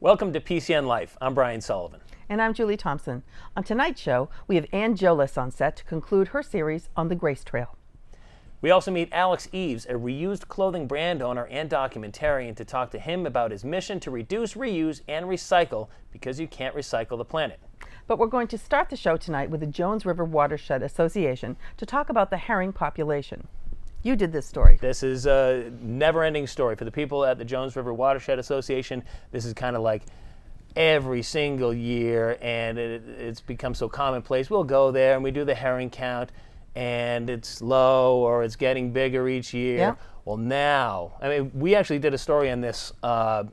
Welcome to PCN Life. I'm Brian Sullivan. And I'm Julie Thompson. On tonight's show, we have Anne Jolles on set to conclude her series on the Grace Trail. We also meet Alex Eaves, a reused clothing brand owner and documentarian, to talk to him about his mission to reduce, reuse, and recycle, because you can't recycle the planet. But we're going to start the show tonight with the Jones River Watershed Association to talk about the herring population. You did this story. This is a never-ending story. For the people at the Jones River Watershed Association, this is kind of like every single year, and it's become so commonplace. We'll go there and we do the herring count, and it's low or it's getting bigger each year. Yeah. Well, now, I mean, we actually did a story on this a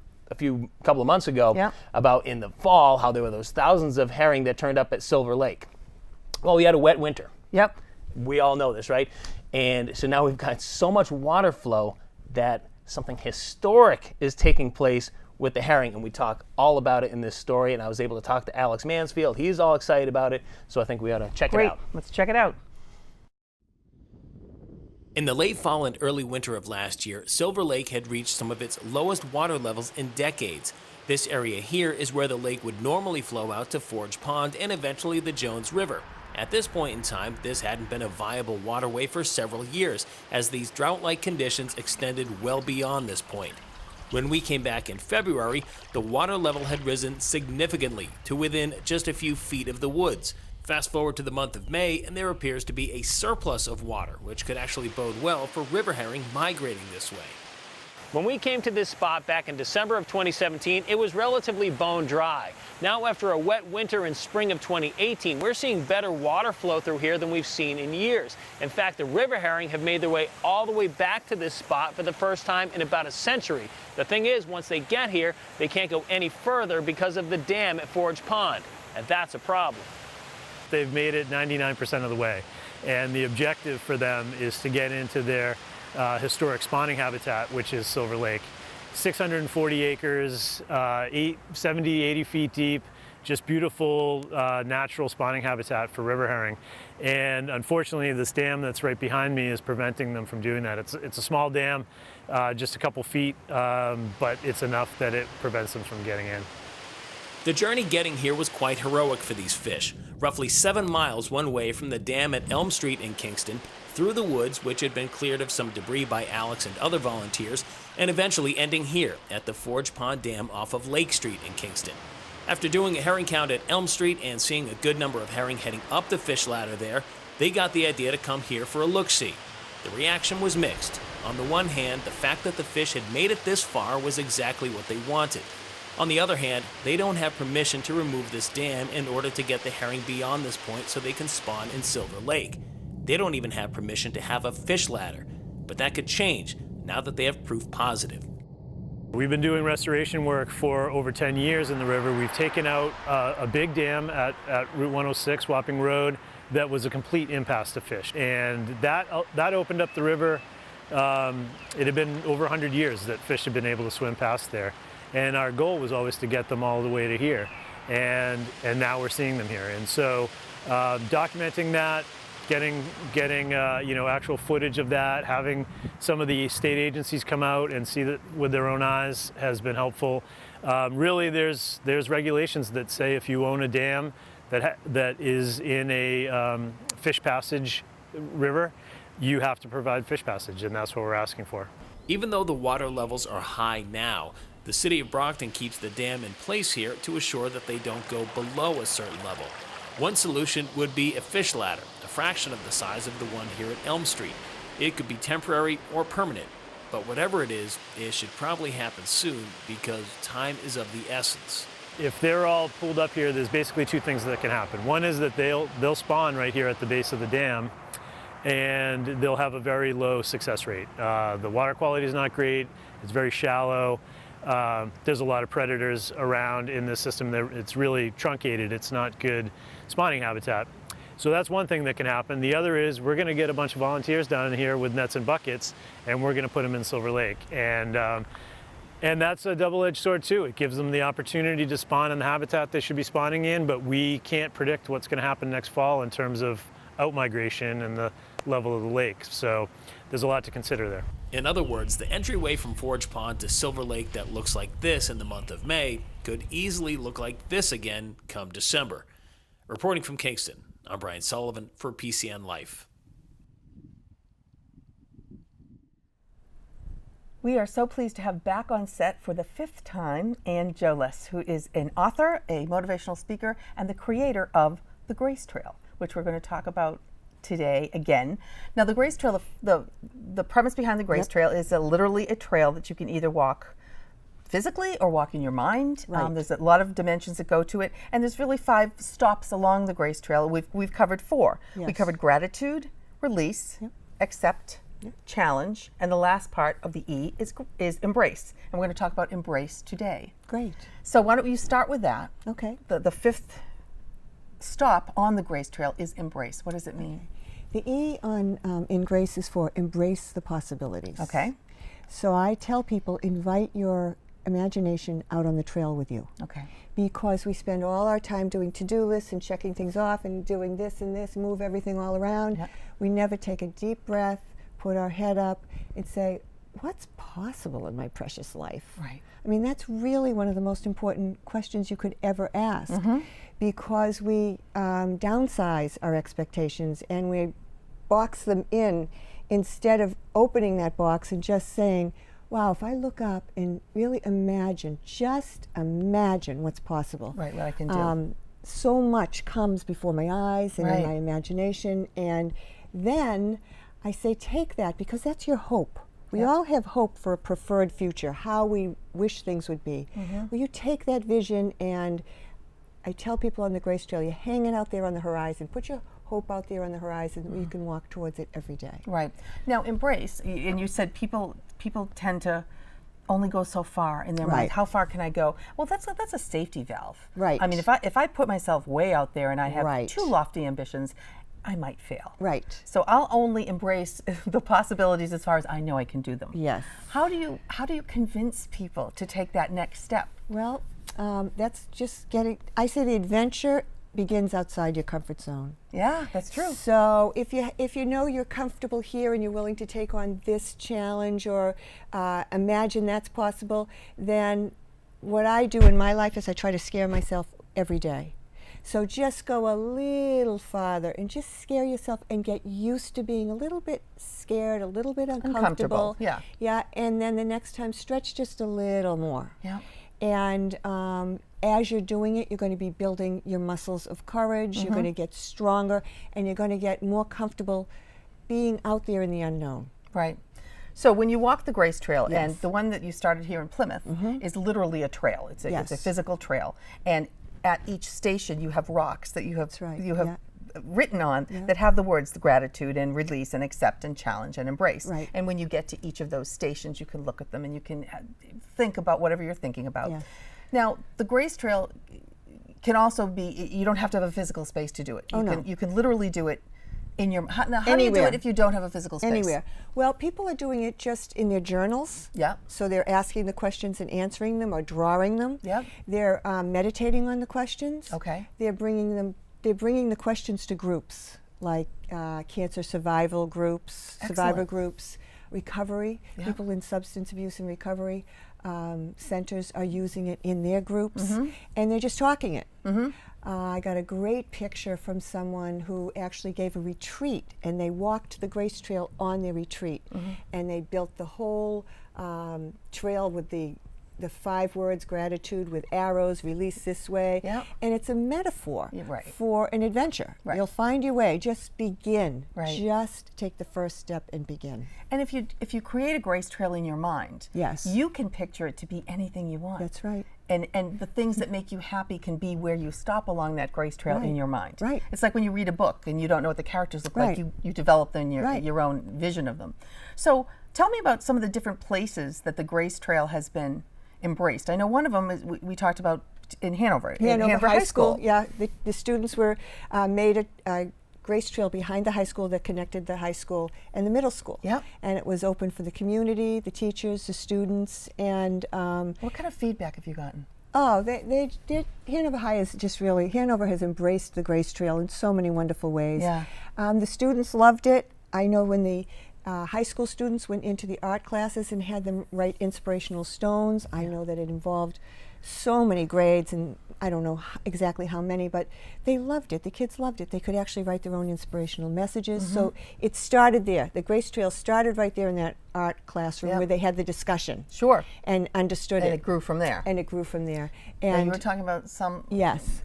couple of months ago, yeah, about in the fall how there were those thousands of herring that turned up at Silver Lake. Well, we had a wet winter. Yep. We all know this, right? And so now we've got so much water flow that something historic is taking place with the herring, and we talk all about it in this story. And I was able to talk to Alex Mansfield. He's all excited about it, so I think we ought to check it out. Let's check it out. In the late fall and early winter of last year, Silver Lake had reached some of its lowest water levels in decades. This area here is where the lake would normally flow out to Forge Pond and eventually the Jones River. At this point in time, this hadn't been a viable waterway for several years, as these drought-like conditions extended well beyond this point. When we came back in February, the water level had risen significantly to within just a few feet of the woods. Fast forward to the month of May, and there appears to be a surplus of water, which could actually bode well for river herring migrating this way. When we came to this spot back in December of 2017, it was relatively bone dry. Now, after a wet winter in spring of 2018, we're seeing better water flow through here than we've seen in years. In fact, the river herring have made their way all the way back to this spot for the first time in about a century. The thing is, once they get here, they can't go any further because of the dam at Forge Pond, and that's a problem. They've made it 99% of the way, and the objective for them is to get into their historic spawning habitat, which is Silver Lake. 640 acres, 70, 80 feet deep, just beautiful natural spawning habitat for river herring. And unfortunately, this dam that's right behind me is preventing them from doing that. It's a small dam, just a couple feet, but it's enough that it prevents them from getting in. The journey getting here was quite heroic for these fish. Roughly 7 miles one way from the dam at Elm Street in Kingston, through the woods, which had been cleared of some debris by Alex and other volunteers, and eventually ending here at the Forge Pond Dam off of Lake Street in Kingston. After doing a herring count at Elm Street and seeing a good number of herring heading up the fish ladder there, they got the idea to come here for a look-see. The reaction was mixed. On the one hand, the fact that the fish had made it this far was exactly what they wanted. On the other hand, they don't have permission to remove this dam in order to get the herring beyond this point so they can spawn in Silver Lake. They don't even have permission to have a fish ladder, but that could change now that they have proof positive. We've been doing restoration work for over 10 years in the river. We've taken out a big dam at Route 106, Wapping Road, that was a complete impasse to fish, and that opened up the river. It had been over 100 years that fish had been able to swim past there. And our goal was always to get them all the way to here, and now we're seeing them here. And so, documenting that, getting actual footage of that, having some of the state agencies come out and see that with their own eyes has been helpful. Really, there's regulations that say if you own a dam that is in a fish passage river, you have to provide fish passage, and that's what we're asking for. Even though the water levels are high now, the city of Brockton keeps the dam in place here to assure that they don't go below a certain level. One solution would be a fish ladder, a fraction of the size of the one here at Elm Street. It could be temporary or permanent, but whatever it is, it should probably happen soon because time is of the essence. If they're all pulled up here, there's basically two things that can happen. One is that they'll spawn right here at the base of the dam, and they'll have a very low success rate. The water quality is not great, it's very shallow. There's a lot of predators around in this system. It's really truncated. It's not good spawning habitat. So that's one thing that can happen. The other is we're going to get a bunch of volunteers down here with nets and buckets, and we're going to put them in Silver Lake. And that's a double-edged sword too. It gives them the opportunity to spawn in the habitat they should be spawning in, but we can't predict what's going to happen next fall in terms of outmigration and the level of the lake. So there's a lot to consider there. In other words, the entryway from Forge Pond to Silver Lake that looks like this in the month of May could easily look like this again come December. Reporting from Kingston, I'm Brian Sullivan for PCN Life. We are so pleased to have back on set for the 5th time Anne Jolles, who is an author, a motivational speaker, and the creator of the Grace Trail, which we're going to talk about today again. Now, the Grace Trail, the premise behind the Grace Trail is literally a trail that you can either walk physically or walk in your mind. Right. There's a lot of dimensions that go to it, and there's really 5 stops along the Grace Trail. We've covered 4. Yes. We covered gratitude, release, accept, challenge, and the last part of the E is embrace. And we're going to talk about embrace today. Great. So why don't you start with that? Okay. The 5th stop on the Grace Trail is embrace. What does it mean? The E on in Grace is for embrace the possibilities. Okay. So I tell people, invite your imagination out on the trail with you. Okay. Because we spend all our time doing to-do lists and checking things off and doing this and this, move everything all around. Yep. We never take a deep breath, put our head up and say, what's possible in my precious life? Right. I mean, that's really one of the most important questions you could ever ask, because we downsize our expectations and we box them in instead of opening that box and just saying, wow, if I look up and really imagine, just imagine what's possible. Right, what I can do. So much comes before my eyes and Right. in my imagination, and then I say, take that, because that's your hope. We all have hope for a preferred future, how we wish things would be. Well, you take that vision, and I tell people on the Grace Trail, you hang it out there on the horizon, put your hope out there on the horizon, where you can walk towards it every day. Right. Now, embrace, and you said people tend to only go so far in their mind. Right. How far can I go? Well, that's a safety valve. Right. I mean, if I put myself way out there and I have Right. too lofty ambitions, I might fail. Right. So I'll only embrace the possibilities as far as I know I can do them. Yes. How do you convince people to take that next step? Well, that's just getting, I say the adventure begins outside your comfort zone. Yeah, that's true. So if you know you're comfortable here and you're willing to take on this challenge or imagine that's possible, then what I do in my life is I try to scare myself every day. So just go a little farther and just scare yourself and get used to being a little bit scared, a little bit uncomfortable. Yeah. Yeah, and then the next time stretch just a little more. Yeah. And as you're doing it, you're going to be building your muscles of courage, you're going to get stronger, and you're going to get more comfortable being out there in the unknown. Right. So when you walk the Grace Trail, Yes. and the one that you started here in Plymouth is literally a trail. It's a Yes. physical trail. And at each station you have rocks that you have That's right. written on that have the words the gratitude and release and accept and challenge and embrace. Right. And when you get to each of those stations, you can look at them and you can think about whatever you're thinking about. Yeah. Now, the Grace Trail can also be, you don't have to have a physical space to do it. You can literally do it in your, now how do you do it if you don't have a physical space? Anywhere. Well, people are doing it just in their journals. Yeah. So they're asking the questions and answering them or drawing them. Yep. They're meditating on the questions. Okay. They're bringing the questions to groups like cancer survival groups, survivor Excellent. groups, recovery. Yeah. People in substance abuse and recovery centers are using it in their groups, and they're just talking it. I got a great picture from someone who actually gave a retreat, and they walked the Grace Trail on their retreat, and they built the whole trail with the 5 words, gratitude with arrows, release this way. Yep. And it's a metaphor Right. for an adventure. Right. You'll find your way. Just begin. Right. Just take the first step and begin. And if you create a Grace Trail in your mind, Yes. you can picture it to be anything you want. That's right. And the things that make you happy can be where you stop along that Grace Trail in Right. your mind. Right. It's like when you read a book and you don't know what the characters look Right. like, you develop in Right. your own vision of them. So tell me about some of the different places that the Grace Trail has been embraced. I know one of them is we talked about in Hanover. in Hanover High School. Yeah, the students were made a Grace Trail behind the high school that connected the high school and the middle school. Yep. And it was open for the community, the teachers, the students, and What kind of feedback have you gotten? oh, they did. Hanover High is just really, Hanover has embraced the Grace Trail in so many wonderful ways. Yeah. The students loved it. I know when the high school students went into the art classes and had them write inspirational stones. I know that it involved so many grades, and I don't know exactly how many, but they loved it. The kids loved it. They could actually write their own inspirational messages. So it started there. The Grace Trail started right there in that art classroom where they had the discussion. Sure. And understood And it. it grew from there. And it grew from there. And And you were talking about some. yes.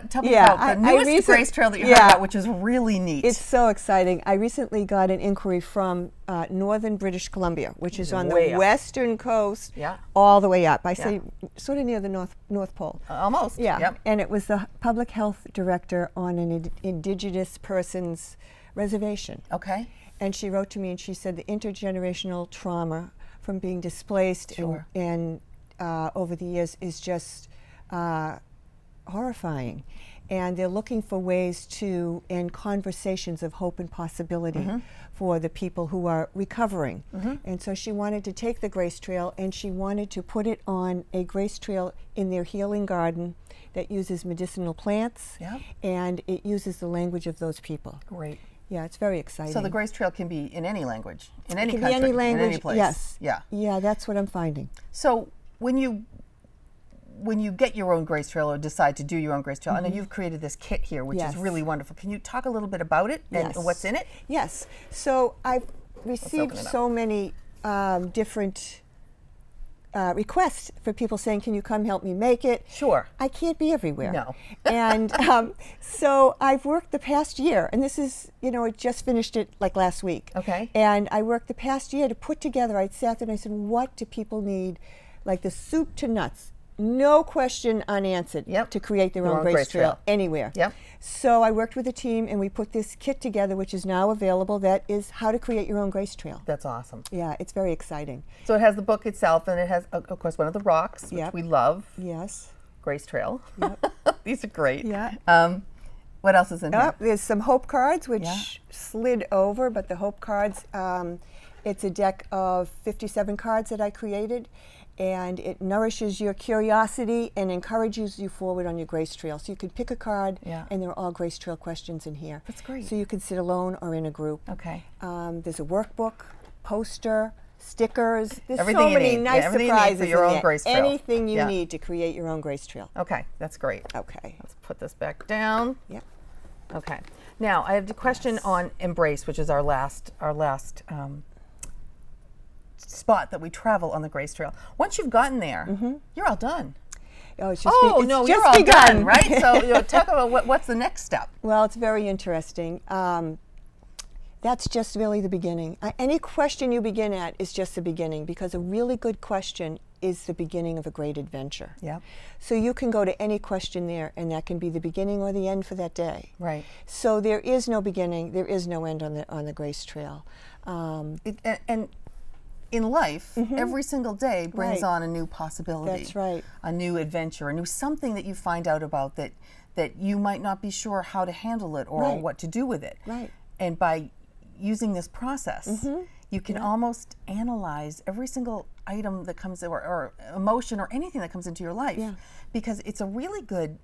Tell me Yeah, about the newest Grace Trail that you heard about, which is really neat. It's so exciting. I recently got an inquiry from northern British Columbia, which is on Way the up. western coast, Yeah. all the way up. I say sort of near the North Pole. Almost. Yeah, Yep. and it was the public health director on an indigenous person's reservation. Okay. And she wrote to me and she said the intergenerational trauma from being displaced Sure. and over the years is just horrifying. And they're looking for ways to end conversations of hope and possibility for the people who are recovering. And so she wanted to take the Grace Trail and she wanted to put it on a Grace Trail in their healing garden that uses medicinal plants, and it uses the language of those people. Great. Yeah, it's very exciting. So the Grace Trail can be in any language, in any It can country, be any language, in any place. yes. Yeah. Yeah, that's what I'm finding. So when you get your own Grace Trail or decide to do your own Grace Trail, I know you've created this kit here, which is really wonderful. Can you talk a little bit about it and what's in it? Yes. So I've received open it up. so many different requests for people saying, can you come help me make it? Sure. I can't be everywhere. No. And so I've worked the past year, and this is, I just finished it like last week. Okay. And I worked the past year to put together, I sat there and I said, what do people need? Like the soup to nuts. No question unanswered to create their own Grace Trail anywhere. Yep. So I worked with a team and we put this kit together, which is now available. That is how to create your own Grace Trail. That's awesome. Yeah, it's very exciting. So it has the book itself, and it has, of course, one of the rocks, which we love. Yes. Grace Trail. Yep. These are great. Yeah. What else is in here? There's some hope cards, which slid over, but the hope cards, it's a deck of 57 cards that I created. And it nourishes your curiosity and encourages you forward on your Grace Trail. So you can pick a card, and there are all Grace Trail questions in here. That's great. So you can sit alone or in a group. Okay. There's a workbook, poster, stickers. There's Everything so many you need. nice Everything you need surprises for your in own there. Grace Trail. Anything you need to create your own Grace Trail. Okay, that's great. Okay. Let's put this back down. Yep. Okay. Now I have a question on Embrace, which is our last spot that we travel on the Grace Trail. Once you've gotten there, you're all done. Oh, it's just no, it's you're just all begun, done, right? So talk about what's the next step. Well, it's very interesting. That's just really the beginning. Any question you begin at is just the beginning, because a really good question is the beginning of a great adventure. Yeah. So you can go to any question there, and that can be the beginning or the end for that day. Right. So there is no beginning, there is no end on the Grace Trail. And in life, every single day brings on a new possibility. That's right. A new adventure, a new something that you find out about that you might not be sure how to handle it or what to do with it. Right. And by using this process, you can almost analyze every single item that comes, or emotion or anything that comes into your life, because it's a really good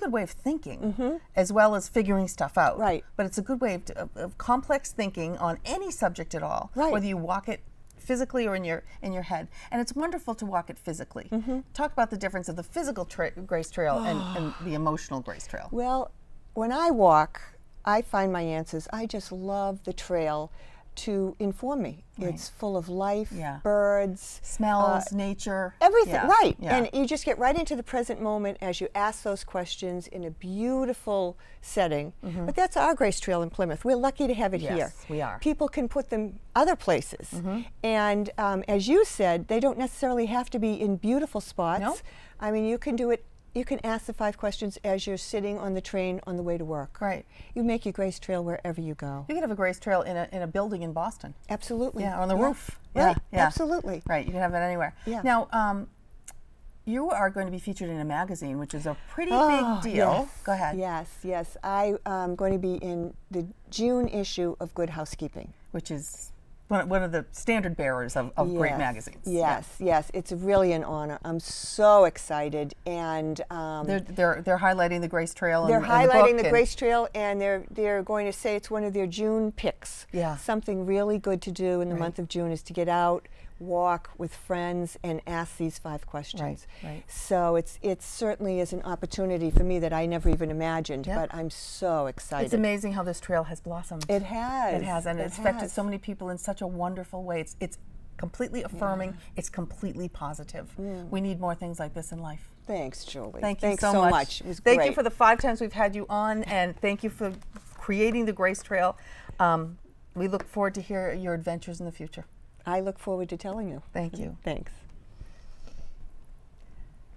way of thinking, as well as figuring stuff out. Right. But it's a good way of complex thinking on any subject at all, whether you walk it physically or in your head. And it's wonderful to walk it physically. Talk about the difference of the physical Grace Trail and the emotional Grace Trail. Well, when I walk, I find my answers. I just love the trail to inform me. Right. It's full of life, birds, smells, nature, everything. Right. And you just get right into the present moment as you ask those questions in a beautiful setting. But that's our Grace Trail in Plymouth. We're lucky to have it here. Yes, we are. People can put them other places. And as you said, they don't necessarily have to be in beautiful spots. Nope. I mean, you can do it. You can ask the 5 questions as you're sitting on the train on the way to work. Right. You make your Grace Trail wherever you go. You could have a Grace Trail in a building in Boston. Absolutely. Yeah, on the roof. Right. Yeah. Absolutely. Right. You can have that anywhere. Yeah. Now, you are going to be featured in a magazine, which is a pretty big deal. Yes. Go ahead. Yes. I am going to be in the June issue of Good Housekeeping. Which is one of the standard bearers of great magazines. Yes, yes, it's really an honor. I'm so excited, and they're highlighting the Grace Trail. They're highlighting the Grace Trail, and they're going to say it's one of their June picks. Yeah, something really good to do in the month of June is to get out, walk with friends, and ask these 5 questions. Right. So it certainly is an opportunity for me that I never even imagined. But I'm so excited. It's amazing how this trail has blossomed. It has. It has, and it's affected so many people in such a wonderful way. It's completely affirming. It's completely positive. We need more things like this in life. Thanks, Julie. Thanks so much. It was thank great. you for the 5 times we've had you on, and thank you for creating the Grace Trail. We look forward to hear your adventures in the future. I look forward to telling you. Thank you. Thanks.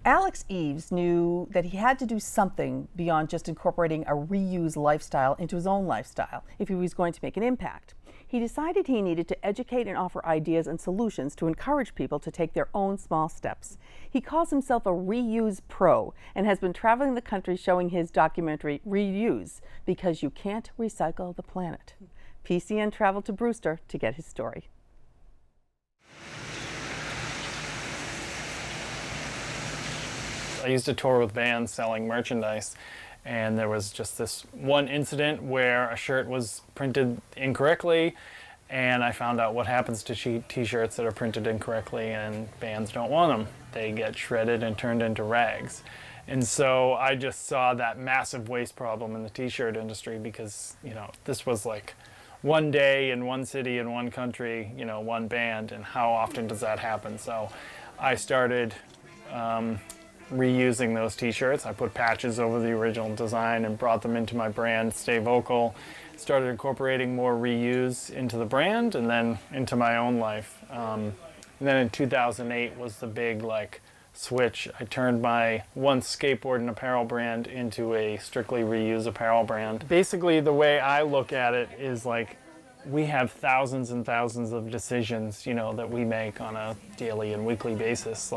Alex Eaves knew that he had to do something beyond just incorporating a reuse lifestyle into his own lifestyle if he was going to make an impact. He decided he needed to educate and offer ideas and solutions to encourage people to take their own small steps. He calls himself a reuse pro and has been traveling the country showing his documentary, Reuse, because you can't recycle the planet. PCN traveled to Brewster to get his story. I used to tour with bands selling merchandise, and there was just this one incident where a shirt was printed incorrectly, and I found out what happens to t-shirts that are printed incorrectly and bands don't want them. They get shredded and turned into rags. And so I just saw that massive waste problem in the t-shirt industry because, you know, this was like one day in one city in one country, you know, one band, and how often does that happen? So I started reusing those t-shirts. I put patches over the original design and brought them into my brand, Stay Vocal. Started incorporating more reuse into the brand and then into my own life. And then in 2008 was the big switch. I turned my once skateboard and apparel brand into a strictly reuse apparel brand. Basically, the way I look at it is we have thousands and thousands of decisions, you know, that we make on a daily and weekly basis.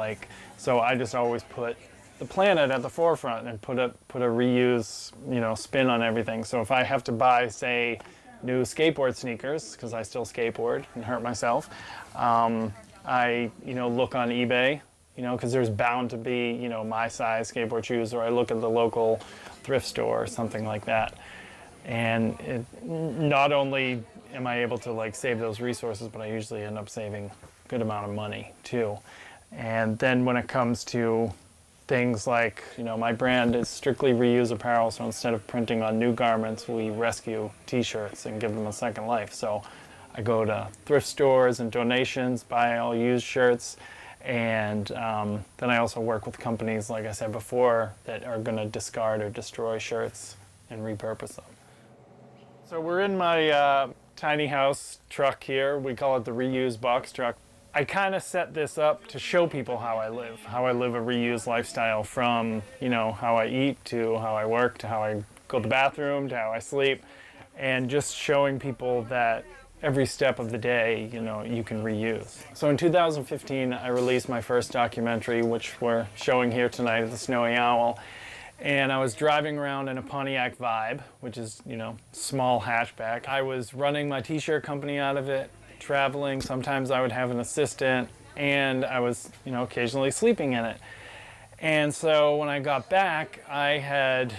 So I just always put the planet at the forefront and put a reuse, you know, spin on everything. So if I have to buy, say, new skateboard sneakers, because I still skateboard and hurt myself, I, you know, look on eBay, you know, because there's bound to be, you know, my size skateboard shoes, or I look at the local thrift store or something like that. And not only am I able to save those resources, but I usually end up saving a good amount of money too. And then when it comes to things like, you know, my brand is strictly reuse apparel, so instead of printing on new garments, we rescue t-shirts and give them a second life. So I go to thrift stores and donations, buy all used shirts, and then I also work with companies, like I said before, that are going to discard or destroy shirts and repurpose them. So we're in my tiny house truck here. We call it the reuse box truck. I kind of set this up to show people how I live a reuse lifestyle, from, you know, how I eat to how I work to how I go to the bathroom to how I sleep, and just showing people that every step of the day, you know, you can reuse. So in 2015, I released my first documentary, which we're showing here tonight at the Snowy Owl. And I was driving around in a Pontiac Vibe, which is, you know, small hatchback. I was running my t-shirt company out of it, traveling. Sometimes I would have an assistant, and I was, you know, occasionally sleeping in it. And so when I got back, I had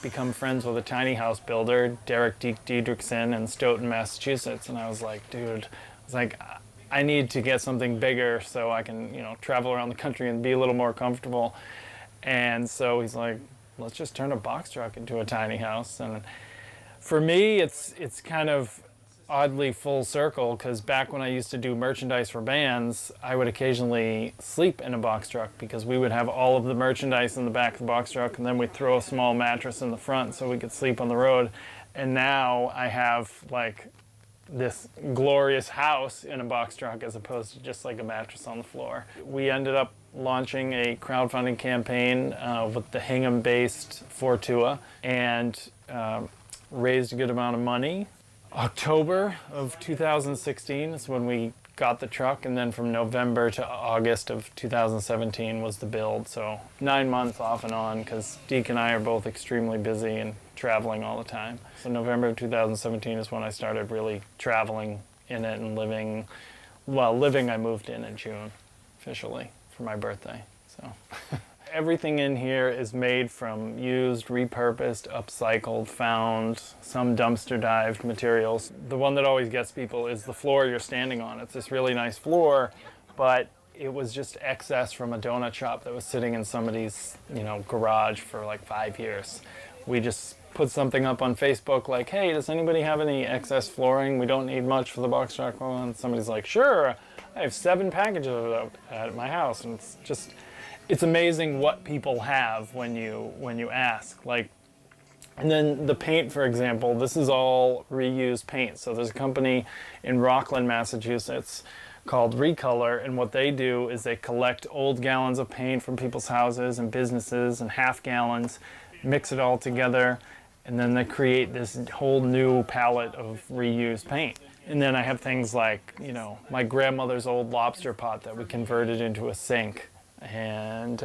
become friends with a tiny house builder, Derek Diedrichsen, in Stoughton, Massachusetts. And I was like, dude, I need to get something bigger so I can, you know, travel around the country and be a little more comfortable. And so he's like, let's just turn a box truck into a tiny house. And for me, it's kind of oddly full circle, because back when I used to do merchandise for bands, I would occasionally sleep in a box truck because we would have all of the merchandise in the back of the box truck, and then we'd throw a small mattress in the front so we could sleep on the road. And now I have this glorious house in a box truck as opposed to just a mattress on the floor. We ended up launching a crowdfunding campaign with the Hingham-based Fortua, and raised a good amount of money. October of 2016 is when we got the truck, and then from November to August of 2017 was the build. So 9 months off and on, because Deke and I are both extremely busy and traveling all the time. So November of 2017 is when I started really traveling in it and living, I moved in June officially for my birthday. So everything in here is made from used, repurposed, upcycled, found, some dumpster dived materials. The one that always gets people is the floor you're standing on. It's this really nice floor, but it was just excess from a donut shop that was sitting in somebody's, garage for like 5 years. We just put something up on Facebook like, hey, does anybody have any excess flooring? We don't need much for the box truck. And somebody's like, sure, I have 7 packages of it at my house. And it's amazing what people have when you ask. And then the paint, for example, this is all reused paint. So there's a company in Rockland, Massachusetts called Recolor, and what they do is they collect old gallons of paint from people's houses and businesses and half gallons, mix it all together, and then they create this whole new palette of reused paint. And then I have things like, my grandmother's old lobster pot that we converted into a sink. And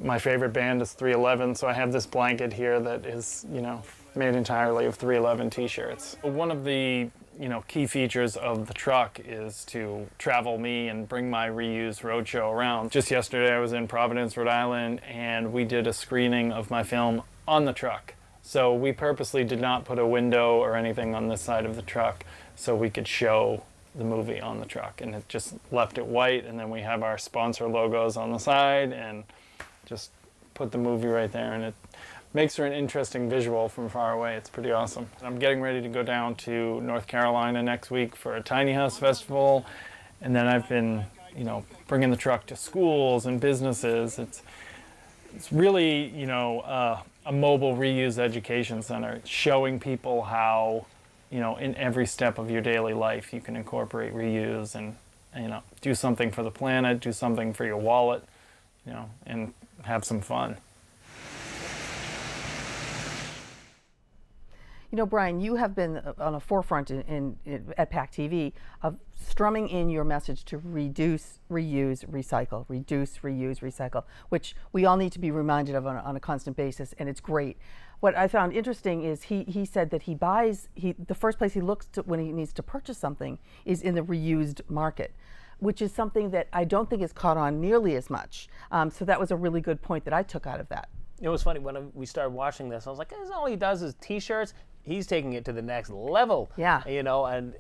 my favorite band is 311, so I have this blanket here that is, made entirely of 311 t-shirts. One of the key features of the truck is to travel me and bring my reused roadshow around. Just yesterday I was in Providence, Rhode Island, and we did a screening of my film on the truck. So we purposely did not put a window or anything on this side of the truck so we could show the movie on the truck, and it just left it white, and then we have our sponsor logos on the side and just put the movie right there, and it makes for an interesting visual from far away. It's pretty awesome. I'm getting ready to go down to North Carolina next week for a tiny house festival, and then I've been, bringing the truck to schools and businesses. It's really, a mobile reuse education center. It's showing people how, in every step of your daily life you can incorporate reuse and do something for the planet, do something for your wallet, and have some fun. Brian, you have been on a forefront at PACTV of strumming in your message to reduce, reuse, recycle, which we all need to be reminded of on a constant basis, and it's great. What I found interesting is he said that the first place he looks to when he needs to purchase something is in the reused market, which is something that I don't think is caught on nearly as much. So that was a really good point that I took out of that. It was funny when we started watching this. I was like, all he does is T-shirts. He's taking it to the next level. Yeah. And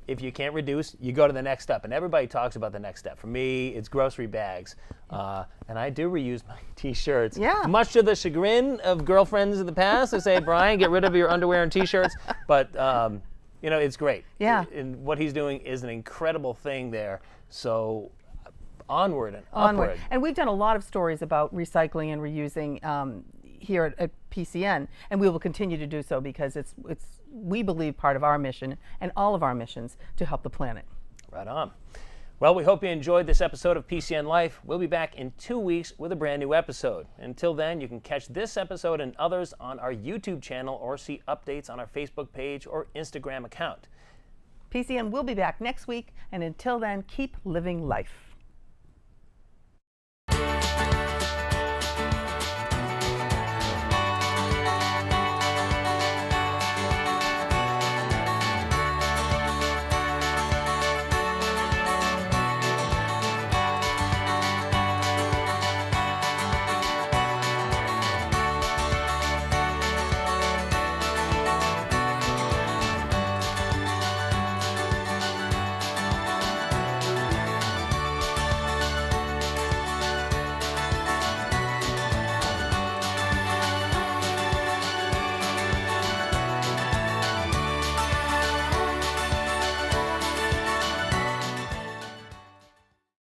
if you can't reduce, you go to the next step. And everybody talks about the next step. For me, it's grocery bags. And I do reuse my T-shirts. Yeah. Much to the chagrin of girlfriends in the past who say, Brian, get rid of your underwear and T-shirts. But, it's great. Yeah. And what he's doing is an incredible thing there. So onward and upward. And we've done a lot of stories about recycling and reusing here at PCN, and we will continue to do so because it's we believe part of our mission and all of our missions to help the planet. Right on. Well, we hope you enjoyed this episode of PCN Life. We'll be back in 2 weeks with a brand new episode. Until then, you can catch this episode and others on our YouTube channel or see updates on our Facebook page or Instagram account. PCN will be back next week, and until then, keep living life.